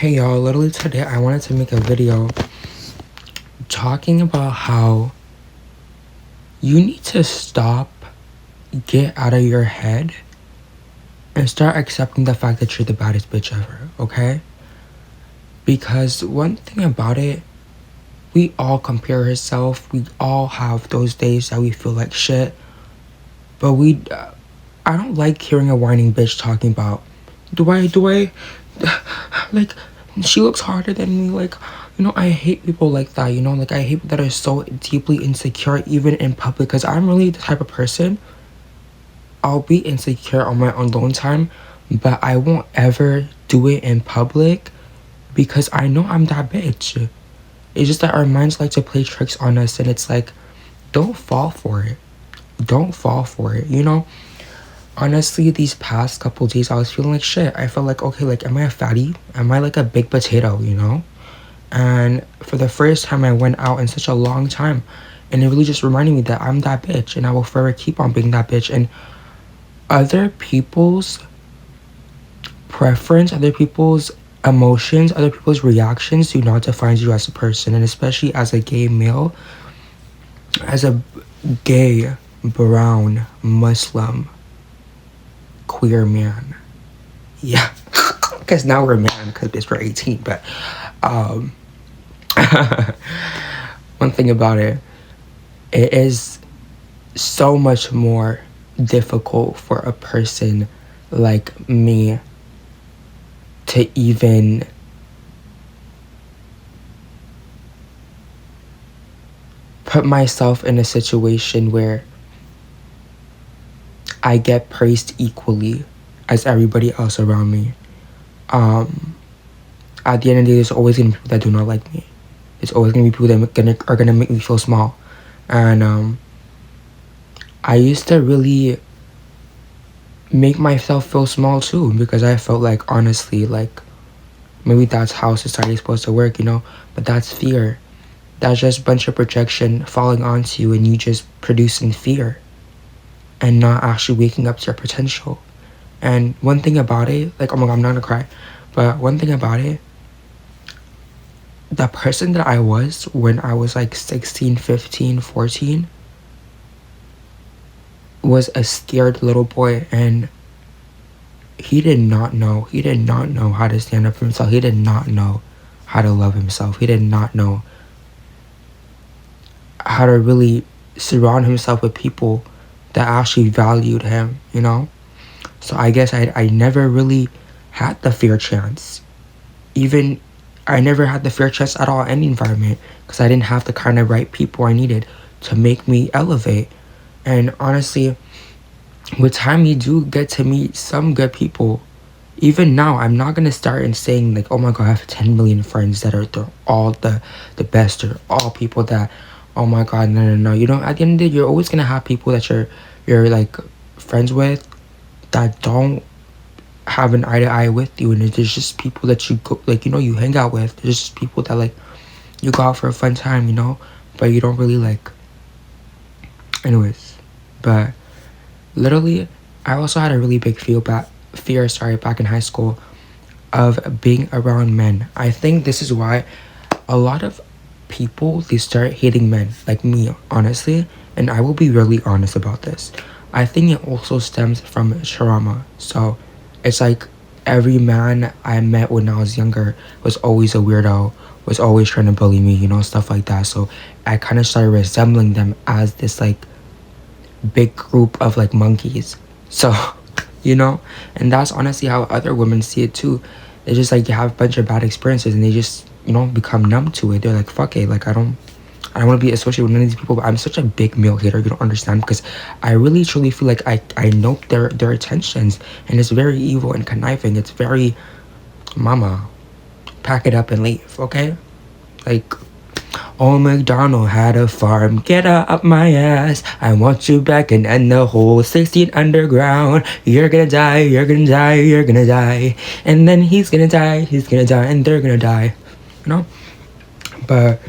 Hey y'all, literally today I wanted to make a video talking about how you need to stop, get out of your head, and start accepting the fact that you're the baddest bitch ever, okay? Because one thing about it, we all compare ourselves, we all have those days that we feel like shit, but I don't like hearing a whining bitch talking about, like, she looks harder than me, like, I hate people like that, like, I hate people that are so deeply insecure, even in public, because I'm really the type of person, I'll be insecure on my own alone time, but I won't ever do it in public, because I know I'm that bitch. It's just that our minds like to play tricks on us, and it's like, don't fall for it. Don't fall for it, Honestly, these past couple days, I was feeling like shit. I felt like, okay, like, am I a fatty? Am I like a big potato, And for the first time, I went out in such a long time. And it really just reminded me that I'm that bitch. And I will forever keep on being that bitch. And other people's preference, other people's emotions, other people's reactions do not define you as a person. And especially as a gay male, as a gay, brown, Muslim, queer man. Yeah. Because now we're a man because we're 18. But one thing about it is so much more difficult for a person like me to even put myself in a situation where I get praised equally as everybody else around me. At the end of the day, there's always gonna be people that do not like me. There's always gonna be people that are gonna make me feel small. And I used to really make myself feel small too, because I felt like, honestly, like, maybe that's how society is supposed to work, But that's fear. That's just a bunch of projection falling onto you and you just producing fear and not actually waking up to your potential. And one thing about it, like, oh my God, I'm not gonna cry, but one thing about it, the person that I was when I was like 16, 15, 14 was a scared little boy, and he did not know how to stand up for himself. He did not know how to love himself. He did not know how to really surround himself with people that actually valued him, So I guess I never really had the fair chance. Even I never had the fair chance at all in any environment, because I didn't have the kind of right people I needed to make me elevate. And honestly, with time you do get to meet some good people. Even now, I'm not gonna start and saying like, oh my God, I have 10 million friends that they're all the best, or all people that, oh my God, no. At the end of the day, you're always gonna have people that you're like friends with that don't have an eye to eye with you, and there's just people that you go, like, you hang out with. There's just people that, like, you go out for a fun time, but you don't really like. Anyways, but literally, I also had a really big fear back in high school of being around men. I think this is why a lot of people, they start hating men, like me, honestly. And I will be really honest about this. I think it also stems from trauma. So it's like every man I met when I was younger was always a weirdo, was always trying to bully me, stuff like that. So I kind of started resembling them as this like big group of like monkeys. So, and that's honestly how other women see it too. They just like have a bunch of bad experiences and they just, become numb to it. They're like, fuck it, like I don't want to be associated with none of these people. But I'm such a big male hater, you don't understand, because I really truly feel like I know their intentions, and it's very evil and conniving. It's very, mama, pack it up and leave, okay? Like, old MacDonald had a farm, get up my ass, I want you back and end the whole 16 underground. You're gonna die, you're gonna die, you're gonna die, and then he's gonna die, and they're gonna die, But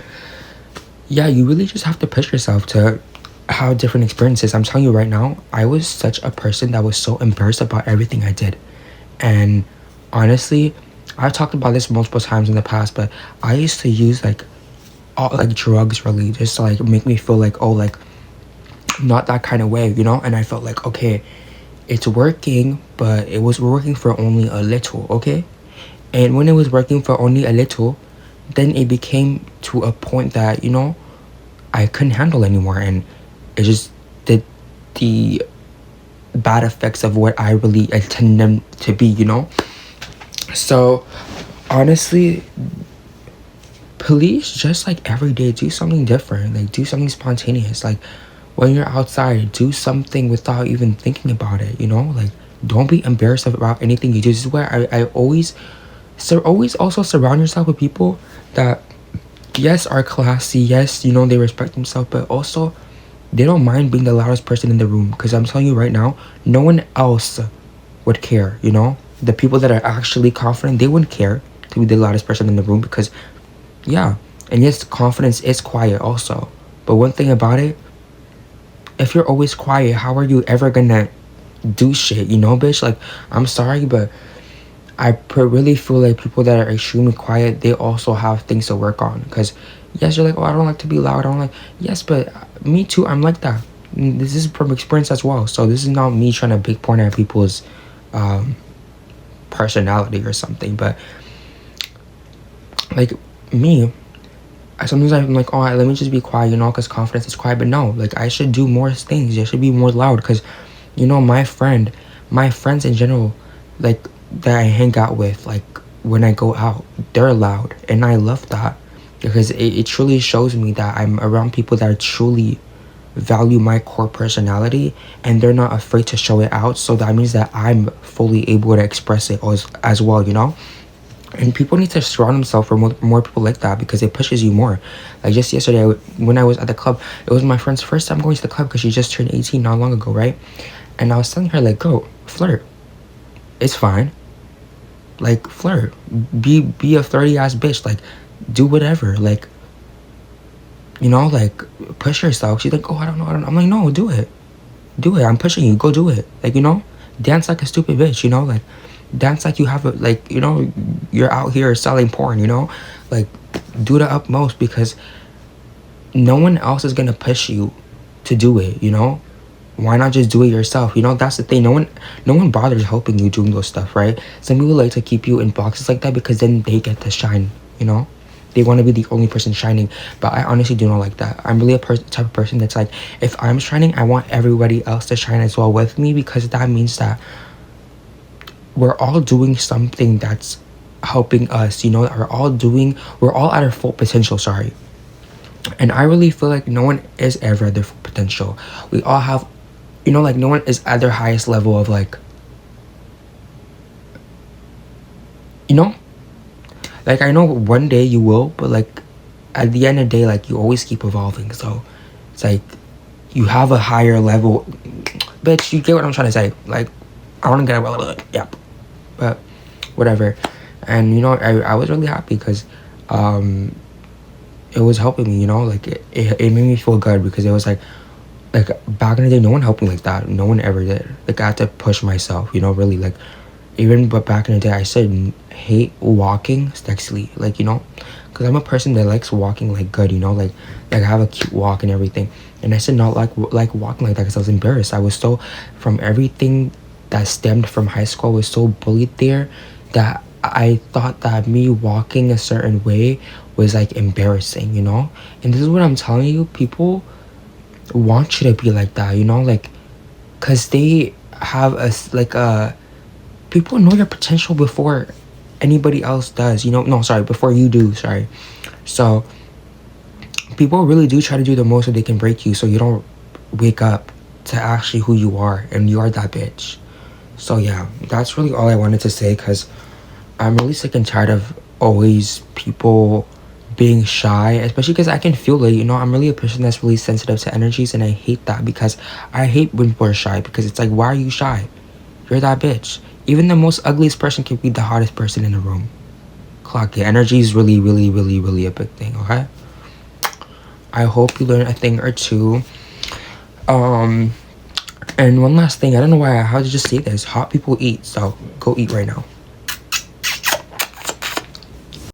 yeah, you really just have to push yourself to have different experiences. I'm telling you right now, I was such a person that was so embarrassed about everything I did. And honestly, I've talked about this multiple times in the past, but I used to use like all like drugs really just to like make me feel like, oh, like not that kind of way, you know. And I felt like, okay, it's working, but it was working for only a little, okay. And when it was working for only a little, then it became to a point that, you know, I couldn't handle anymore, and it just did the bad effects of what I really intend them to be, you know. So honestly, please just like every day do something different, like do something spontaneous. Like when you're outside, do something without even thinking about it, you know. Like don't be embarrassed about anything you do. This is where I always, so always also surround yourself with people that, yes, are classy, yes, you know, they respect themselves, but also they don't mind being the loudest person in the room. Because I'm telling you right now, no one else would care, you know. The people that are actually confident, they wouldn't care to be the loudest person in the room, because yeah. And yes, confidence is quiet also, but one thing about it, if you're always quiet, how are you ever gonna do shit, you know, bitch? Like, I'm sorry, but really feel like people that are extremely quiet, they also have things to work on. Because yes, you're like, oh, I don't like to be loud, I don't like, yes, but me too, I'm like that. This is from experience as well, so this is not me trying to big point at people's um personality or something, but like me, sometimes I'm like, oh, let me just be quiet, you know, because confidence is quiet. But no, like I should do more things. I should be more loud, because, you know, my friends in general, like that I hang out with, like when I go out, they're loud, and I love that, because it truly shows me that I'm around people that truly value my core personality, and they're not afraid to show it out. So that means that I'm fully able to express it as well, you know. And people need to surround themselves with more people like that, because it pushes you more. Like just yesterday, when I was at the club, it was my friend's first time going to the club, because she just turned 18 not long ago, right? And I was telling her, like, go flirt, it's fine, like flirt, be a 30 ass bitch, like do whatever, like, you know, like push yourself. She's like, oh, I don't know. I'm like, no, do it, I'm pushing you, go do it, like, you know, dance like a stupid bitch, you know, like dance like you have a, like, you know, you're out here selling porn, you know, like do the utmost, because no one else is gonna push you to do it, you know. Why not just do it yourself, you know? That's the thing, no one bothers helping you doing those stuff, right? Some people like to keep you in boxes like that, because then they get to shine, you know. They want to be the only person shining, but I honestly do not like that. I'm really a type of person that's like, if I'm shining, I want everybody else to shine as well with me, because that means that we're all doing something that's helping us, you know. We're all at our full potential, sorry. And I really feel like no one is ever at their full potential. We all have, you know, like no one is at their highest level of, like, you know, like I know one day you will, but like at the end of the day, like you always keep evolving. So it's like you have a higher level, bitch, you get what I'm trying to say. Like I don't get it, yeah, but whatever. And you know, I was really happy, because it was helping me, you know, like it made me feel good, because it was like back in the day, no one helped me like that, no one ever did. Like I had to push myself, you know, really. Like even but back in the day, I said hate walking sexily, like, you know, because I'm a person that likes walking like good, you know, like I have a cute walk and everything. And I said not like walking like that, because I was embarrassed. I was so, from everything that stemmed from high school, I was so bullied there, that I thought that me walking a certain way was like embarrassing, you know. And this is what I'm telling you, people want you to be like that, you know, like, because they have people know your potential before anybody else does, you know. No, sorry, before you do, sorry. So people really do try to do the most that they can break you, so you don't wake up to actually who you are, and you are that bitch. So yeah, that's really all I wanted to say, because I'm really sick and tired of always people being shy, especially because I can feel it, you know. I'm really a person that's really sensitive to energies, and I hate that, because I hate when people are shy, because it's like, why are you shy? You're that bitch. Even the most ugliest person can be the hottest person in the room. Clock it. Energy is really, really, really, really a big thing, okay? I hope you learn a thing or two. And one last thing, I don't know why, how to just say this. Hot people eat, so go eat right now.